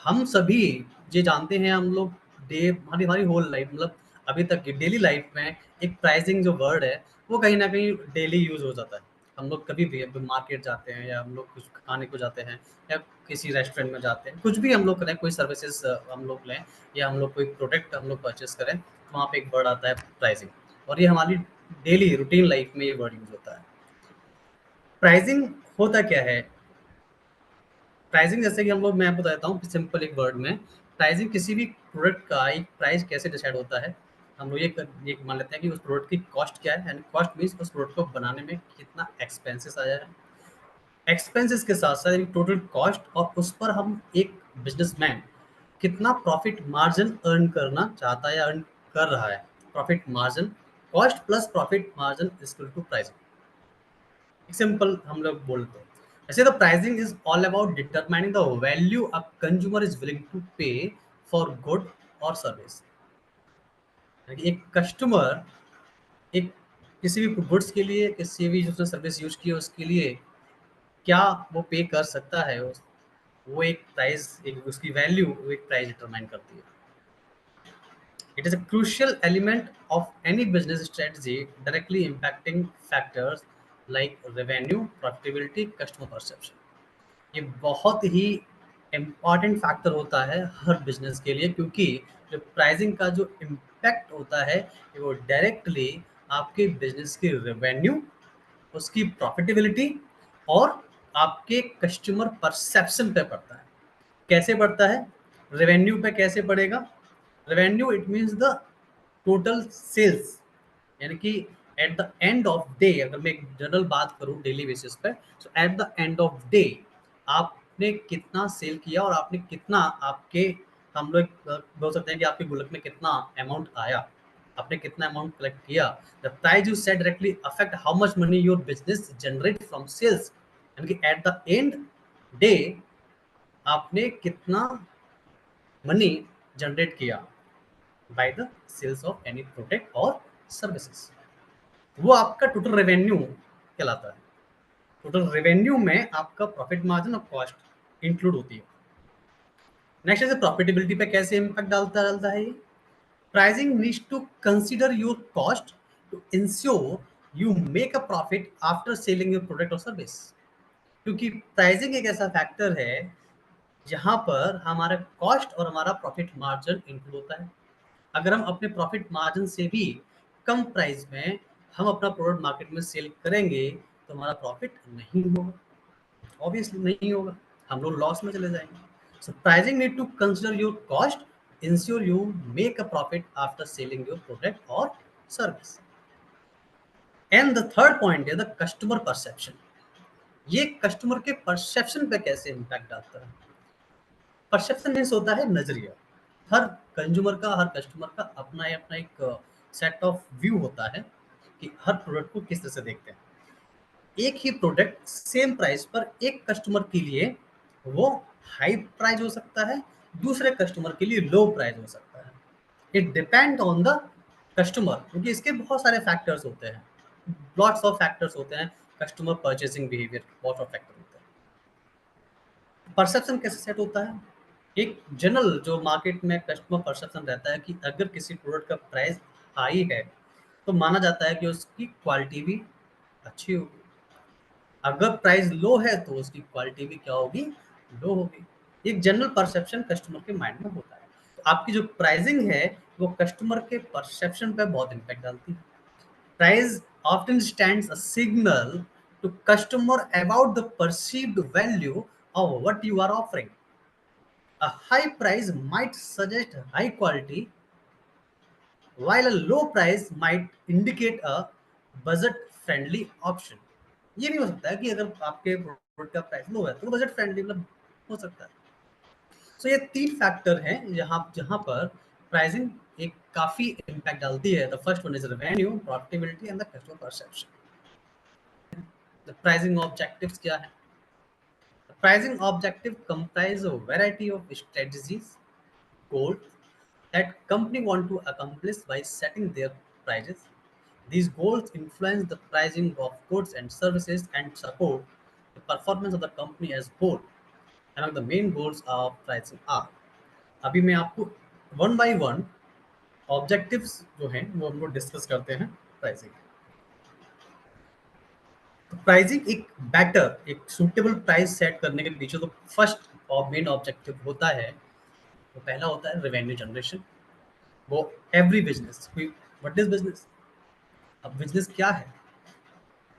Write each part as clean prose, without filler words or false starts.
हम सभी ये जानते हैं, हम लोग डे हमारी हमारी होल लाइफ मतलब अभी तक की डेली लाइफ में एक प्राइसिंग जो वर्ड है वो कहीं ना कहीं डेली यूज हो जाता है। हम लोग कभी भी अभी मार्केट जाते हैं या हम लोग कुछ खाने को जाते हैं या किसी रेस्टोरेंट में जाते हैं, कुछ भी हम लोग करें, कोई सर्विसेज हम लोग लें या हम लोग कोई प्रोडक्ट हम लोग परचेस करें, तो वहाँ पे एक वर्ड आता है प्राइसिंग। और ये हमारी डेली रूटीन लाइफ में ये वर्ड यूज होता है। प्राइसिंग होता क्या है? प्राइसिंग जैसे कि हम लोग, मैं आपको बताता हूँ सिंपल एक वर्ड में। प्राइसिंग किसी भी प्रोडक्ट का एक प्राइस कैसे डिसाइड होता है। हम लोग ये मान लेते हैं कि उस प्रोडक्ट की कॉस्ट क्या है, एंड कॉस्ट मीन्स उस प्रोडक्ट को बनाने में कितना एक्सपेंसेस आया है। एक्सपेंसेस के साथ साथ एक टोटल कॉस्ट, और उस पर हम एक बिजनेसमैन कितना प्रॉफिट मार्जिन अर्न करना चाहता है या अर्न कर रहा है। Profit margin, cost plus profit margin equal to pricing. Simple हम लोग बोलते हैं। ऐसे the pricing is all about determining the value a consumer is willing to pay for good और सर्विस। एक कस्टमर एक किसी भी गुड्स के लिए, किसी भी उसने सर्विस यूज की है उसके लिए क्या वो पे कर सकता है, वो एक प्राइस, एक उसकी वैल्यू, वो एक प्राइस डिटरमाइन करती है। It is a crucial element of any business strategy, directly impacting factors like revenue, profitability, customer perception. ये बहुत ही इम्पॉर्टेंट फैक्टर होता है हर बिजनेस के लिए, क्योंकि जो प्राइसिंग का जो इम्पैक्ट होता है ये वो डायरेक्टली आपके बिजनेस की रेवेन्यू, उसकी प्रॉफिटेबिलिटी और आपके कस्टमर परसेप्शन पे पड़ता है। कैसे पड़ता है? रेवेन्यू पे कैसे पड़ेगा? Revenue it means the total sales, यानी कि at the end of day, अगर मैं एक जनरल बात करूं डेली बेसिस पे, तो eight the end of day आपने कितना सेल किया और आपने कितना आपके, हम लोग बोल सकते हैं कि आपके गुल्लक में कितना अमाउंट आया, आपने कितना अमाउंट कलेक्ट किया। The price you set directly affect how much money your business generate from sales, यानी कि एट द एंड डे आपने कितना मनी जनरेट किया by the sales of any product और सर्विसेज। वो आपका टोटल रेवेन्यू कहलाता है। टोटल रेवेन्यू में आपका प्रॉफिट मार्जिन और कॉस्ट इंक्लूड होती है। नेक्स्ट है प्रॉफिटेबिलिटी पे कैसे इम्पैक्ट डालता है ये। Pricing needs to consider your cost to ensure you make a profit after selling your product और सर्विस। क्योंकि प्राइसिंग एक ऐसा फैक्टर है जहां पर हमारा कॉस्ट और हमारा प्रॉफिट मार्जिन इंक्लूड होता है। अगर हम अपने प्रॉफिट मार्जिन से भी कम प्राइस में हम अपना प्रोडक्ट मार्केट में सेल करेंगे तो हमारा प्रॉफिट नहीं होगा, ऑब्वियसली नहीं होगा, हम लोग लॉस में चले जाएंगे। So pricing need to consider your cost, insure you make a profit after selling your product और service. And the third point है द कस्टमर परसेप्शन। ये कस्टमर के परसेप्शन पे कैसे इम्पैक्ट डालता है। परसेप्शन मीन्स होता है नजरिया। हर कंज्यूमर का, हर कस्टमर का अपना एक सेट ऑफ व्यू होता है कि हर प्रोडक्ट को किस तरह से देखते हैं। एक ही प्रोडक्ट सेम प्राइस पर एक कस्टमर के लिए वो हाई प्राइस हो सकता है, दूसरे कस्टमर के लिए लो प्राइस हो सकता है। It depend on the customer, क्योंकि इसके बहुत सारे फैक्टर्स होते हैं, लॉट्स ऑफ फैक्टर्स होते हैं। कस्टमर परचेसिंग बिहेवियर, बहुत ऑफ फैक्टर होते हैं। परसेप्शन कैसे सेट होता है? एक जनरल जो मार्केट में कस्टमर परसेप्शन रहता है कि अगर किसी प्रोडक्ट का प्राइस हाई है तो माना जाता है कि उसकी क्वालिटी भी अच्छी होगी। अगर प्राइस लो है तो उसकी क्वालिटी भी क्या होगी? लो होगी। एक जनरल परसेप्शन कस्टमर के माइंड में होता है। तो आपकी जो प्राइसिंग है वो कस्टमर के परसेप्शन पे बहुत इम्पैक्ट डालती है। Price often stands a signal to customer about the perceived value of what you are offering. A high price might suggest high quality, while a low price might indicate a budget friendly option. ये भी हो सकता है कि अगर आपके product का price लो है तो बजट फ्रेंडली मतलब हो सकता है। सो ये तीन फैक्टर हैं जहाँ जहाँ पर प्राइसिंग एक काफी इम्पैक्ट डालती है। The first one is revenue, profitability and the customer perception. The pricing objectives क्या है? The pricing objective comprise a variety of strategies, goals that company want to accomplish by setting their prices. These goals influence the pricing of goods and services and support the performance of the company as whole. among the main goals of pricing are, अभी मैं आपको one by one objectives जो हैं वो हम लोग discuss करते हैं प्राइसिंग। तो प्राइसिंग एक बेटर एक सूटेबल प्राइस सेट करने के पीछे तो फर्स्ट और मेन ऑब्जेक्टिव होता है, तो पहला होता है रेवेन्यू जनरेशन। वो एवरी बिजनेस कोई व्हाट इज बिजनेस, अब बिजनेस क्या है?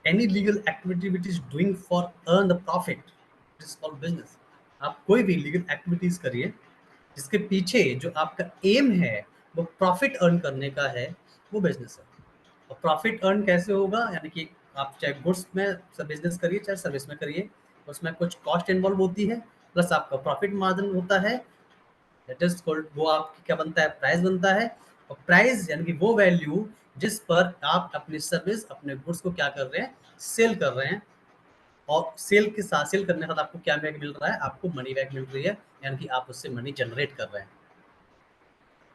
Any legal activity which is doing for earn the profit is called business. आप कोई भी लीगल एक्टिविटीज करिए जिसके पीछे जो आपका एम है वो प्रॉफिट अर्न करने का है, वो बिजनेस है। और प्रॉफिट अर्न कैसे होगा, यानी कि आप चाहे गुड्स में बिजनेस करिए चाहे सर्विस में करिए, उसमें कुछ कॉस्ट इन्वॉल्व होती है, प्लस आपका प्रॉफिट मार्जिन होता है, दैट इज कॉल्ड, वो आपकी क्या बनता है, प्राइस बनता है। और प्राइस यानी कि वो वैल्यू जिस पर आप अपनी सर्विस अपने गुड्स को क्या कर रहे हैं, सेल कर रहे हैं। और सेल के साथ सेल करने के बाद आपको क्या बैक मिल रहा है, आपको मनी बैक मिल रही है, यानी कि आप उससे मनी जनरेट कर रहे हैं।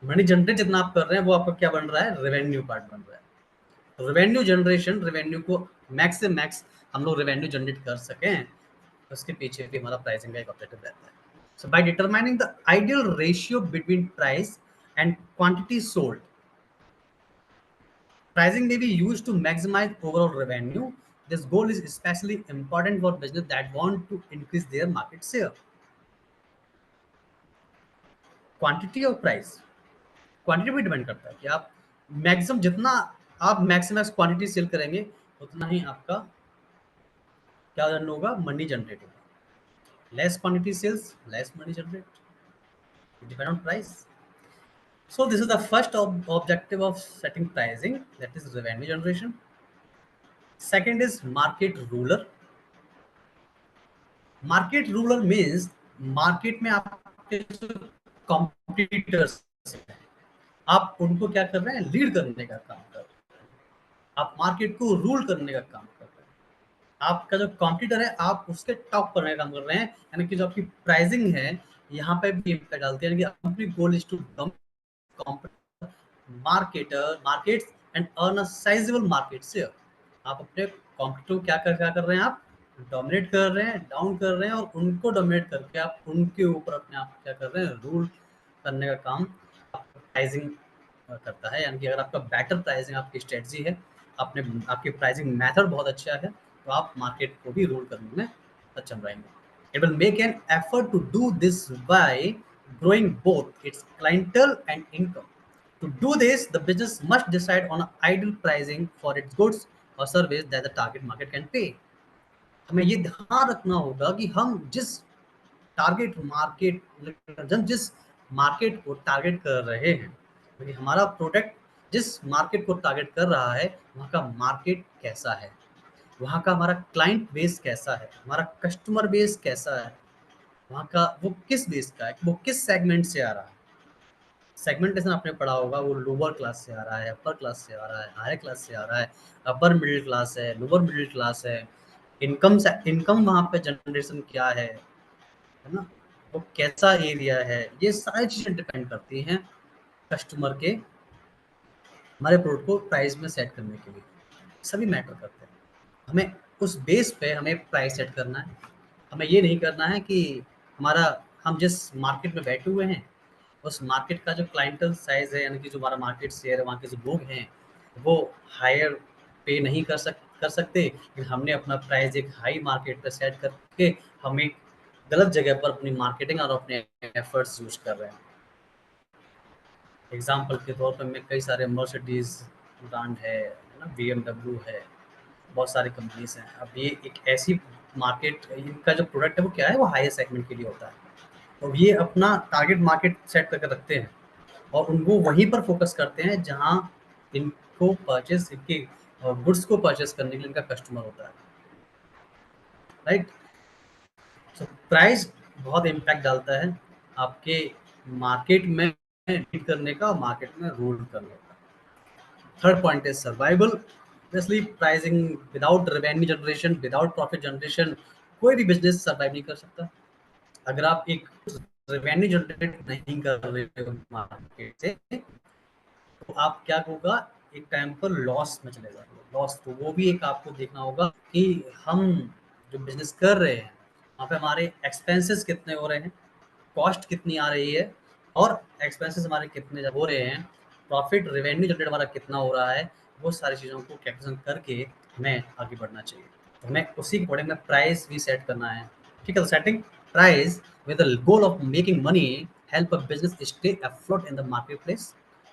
मनी जनरेट जितना आप कर रहे हैं वो आपका क्या बन रहा है, रेवेन्यू पार्ट बन रहा है। तो रेवेन्यू जनरेशन, रेवेन्यू को मैक्स से मैक्स हम लोग रेवेन्यू जनरेट कर सकें, उसके पीछे भी हमारा प्राइसिंग का एक ऑब्जेक्टिव रहता है। So by determining the ideal ratio between price and quantity sold, pricing may be used to maximize overall revenue. This goal is especially important for business that want to increase their market share. Quantity और price, quantity पे depend करता है कि आप maximum जितना आप maximum quantity sell करेंगे उतना ही आपका क्या रन होगा, मनी जनरेट होगा। Less quantity sales less money generate, depend on price. So this is the first objective of setting pricing, that is revenue generation. Second is market ruler. Market ruler means market में आपके जो competitors हैं, आप उनको क्या कर रहे हैं, लीड करने का काम कर रहे हैं, आप मार्केट को रूल करने का काम कर रहे हैं। आपका जो कॉम्पिटिटर है आप उसके टॉप करने का काम कर रहे हैं, यानी कि जो आपकी प्राइसिंग है यहाँ पे भी इम्पैक्ट डालती है, यानी कि अपनी goal is to markets and earn a sizeable market share. आप अपने कॉम्पिटिटर को क्या कर रहे हैं, आप डोमिनेट कर रहे हैं, डाउन कर रहे हैं, और उनको डोमिनेट करके आप उनके ऊपर अपने आप क्या कर रहे हैं, रूल करने का काम प्राइसिंग करता है। यानी कि अगर आपका बेटर प्राइसिंग आपकी स्ट्रेटजी है, आपने आपकी प्राइसिंग मेथड बहुत अच्छा है, तो आप मार्केट को भी रूल करने में सक्षम रहेंगे। It will make an effort to do this by growing both its clientele and income. To do this, the business must decide on an ideal pricing for its goods or service that the target market can pay. हमें ये ध्यान रखना होगा कि हम जिस target market जिस market को टारगेट कर रहे हैं, क्योंकि हमारा प्रोडक्ट जिस मार्केट को टारगेट कर रहा है वहाँ का मार्केट कैसा है, वहाँ का हमारा क्लाइंट बेस कैसा है, हमारा कस्टमर बेस कैसा है, वहाँ का वो किस बेस का है, वो किस सेगमेंट से आ रहा है। सेगमेंटेशन आपने पढ़ा होगा, वो लोअर क्लास से आ रहा है, अपर क्लास से आ रहा है, हाई क्लास से आ रहा है, अपर मिडिल क्लास है, लोअर मिडिल क्लास है, इनकम वहाँ पे जनरेशन क्या है ना, वो कैसा एरिया है, ये सारी चीजें डिपेंड करती हैं कस्टमर के हमारे प्रोडक्ट को प्राइस में सेट करने के लिए, सभी मैटर करते हैं। हमें उस बेस पे हमें प्राइस सेट करना है। हमें ये नहीं करना है कि हमारा हम जिस मार्केट में बैठे हुए हैं उस मार्केट का जो क्लाइंटल साइज है, यानी कि जो हमारा मार्केट शेयर है, वहाँ के जो लोग हैं वो हायर पे नहीं कर सकते, लेकिन हमने अपना प्राइस एक हाई मार्केट पे सेट करके हम एक गलत जगह पर अपनी मार्केटिंग और अपने एफर्ट्स यूज कर रहे हैं। एग्जाम्पल के तौर पर मैं कई सारे मर्सिडीज ब्रांड है ना, BMW है, बहुत सारी कंपनीज हैं। अब ये एक ऐसी मार्केट, इनका जो प्रोडक्ट है वो क्या है, वो हायर सेगमेंट के लिए होता है, तो ये अपना टारगेट मार्केट सेट करके रखते हैं और उनको वहीं पर फोकस करते हैं जहां इनको परचेस इनके गुड्स को परचेस करने के लिए इनका कस्टमर होता है, राइट। सो प्राइस बहुत इम्पैक्ट डालता है आपके मार्केट में लीड करने का, मार्केट में रूल करने का। Third point is survival. Obviously pricing without revenue generation, without profit generation कोई भी बिजनेस सर्वाइव नहीं कर सकता। अगर आप एक रेवेन्यू जनरेट नहीं कर रहे हो मार्केट से, तो आप क्या होगा, एक टाइम पर लॉस में चले जाएंगे। लॉस तो वो भी एक आपको देखना होगा कि हम जो बिजनेस कर रहे हैं वहाँ पे हमारे एक्सपेंसेस कितने हो रहे हैं, कॉस्ट कितनी आ रही है और एक्सपेंसेस हमारे कितने हो रहे हैं, प्रॉफिट रेवेन्यू जनरेट हमारा कितना हो रहा है, वो सारी चीज़ों को कैलकुलेशन करके हमें आगे बढ़ना चाहिए। तो हमें उसी के अकॉर्डिंग में प्राइस भी सेट करना है। ठीक है, तो setting price with the goal of making money help a business stay afloat in the marketplace.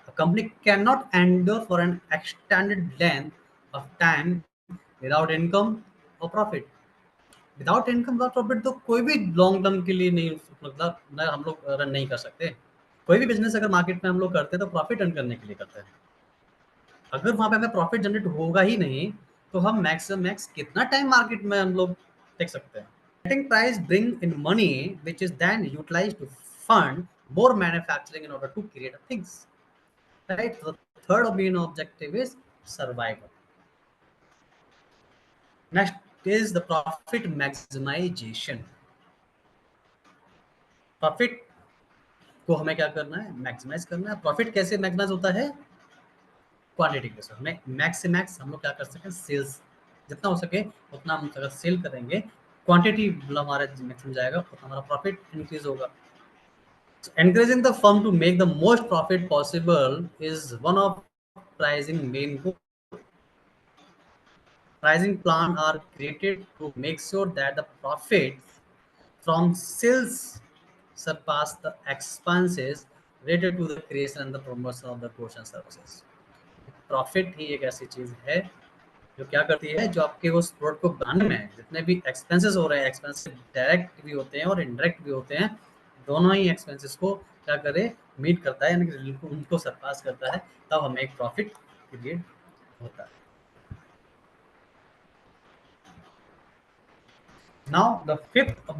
A company cannot endure for an extended length of time without income or profit. Without income without profit तो कोई भी long term के लिए नहीं, मतलब ना हम लोग रन नहीं कर सकते। कोई भी बिजनेस अगर मार्केट में हम लोग करते हैं तो प्रॉफिट अर्न करने के लिए करते हैं। अगर वहाँ पे हमें प्रॉफिट जनरेट होगा ही नहीं तो हम मैक्स से मैक्स कितना टाइम मार्केट में हम लोग टेक सकते हैं। Setting price bring in money which is then utilised to fund more manufacturing in order to create things, right? So the third main objective is survival. Next is the profit maximization. Profit को हमें क्या करना है, maximise करना है। Profit कैसे maximise होता है, क्वांटिटी के साथ। हमें मैक्स से मैक्स हम लोग क्या कर सकें, सेल्स जितना हो सके उतना हम अगर सेल करेंगे, क्वांटिटी मतलब हमारा मैक्सिमम जाएगा, उतना हमारा प्रॉफिट इंक्रीज होगा। Encouraging the firm to make the most profit possible is one of pricing main goal. Pricing plan are created to make sure that the profits from sales surpass the expenses related to the creation and the promotion of the goods and services. Profit ही एक ऐसी चीज है जो क्या करती है, जो आपके उस प्रोडक्ट को बनाने में जितने भी एक्सपेंसेस हो रहे हैं, एक्सपेंसेस डायरेक्ट भी होते हैं और इनडायरेक्ट भी होते हैं, दोनों ही एक्सपेंसेस को क्या करे, मीट करता है, यानी कि उनको सरपास करता है, तब हमें एक प्रॉफिट क्रिएट होता है। Now, the fifth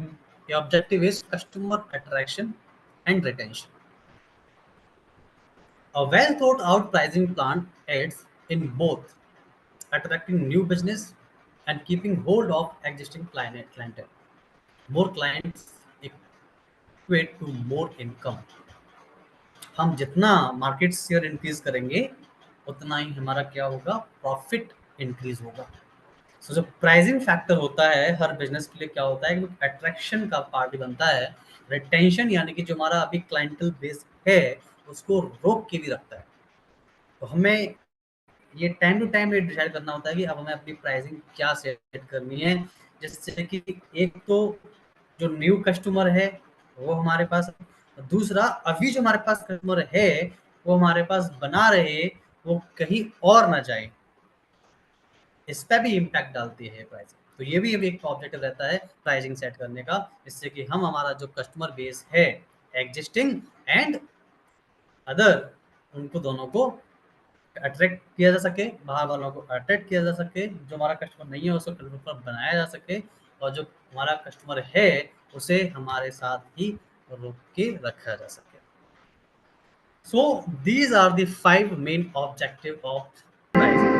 objective is customer attraction and retention. A well thought out pricing plan aids in both attracting new business and keeping hold of existing clientele. More clients equate to more income. हम जितना market share increase करेंगे उतना ही हमारा क्या होगा, profit increase होगा। सो जो pricing factor होता है हर बिजनेस के लिए क्या होता है, कि अट्रैक्शन का पार्ट बनता है, रिटेंशन यानी कि जो हमारा अभी क्लाइंटल बेस है उसको रोक के भी रखता है। तो हमें ये टाइम टू टाइम ये डिसाइड करना होता है कि अब हमें अपनी प्राइसिंग क्या सेट करनी है, जिससे कि एक तो जो न्यू कस्टमर है वो हमारे पास, दूसरा अभी जो हमारे पास कस्टमर है वो हमारे पास बना रहे, वो कहीं और ना जाए, इस पे भी इम्पैक्ट डालती है प्राइसिंग। तो ये भी एक ऑब्जेक्टिव रहता है प्राइसिंग सेट करने का, जिससे कि हम हमारा जो कस्टमर बेस है एग्जिस्टिंग एंड अदर, उनको दोनों को अट्रैक्ट किया जा सके, बाहर वालों को अट्रैक्ट किया जा सके, जो हमारा कस्टमर नहीं है उसको कस्टमर बनाया जा सके, और जो हमारा कस्टमर है उसे हमारे साथ ही रोक के रखा जा सके। So these are the 5 main objective of pricing.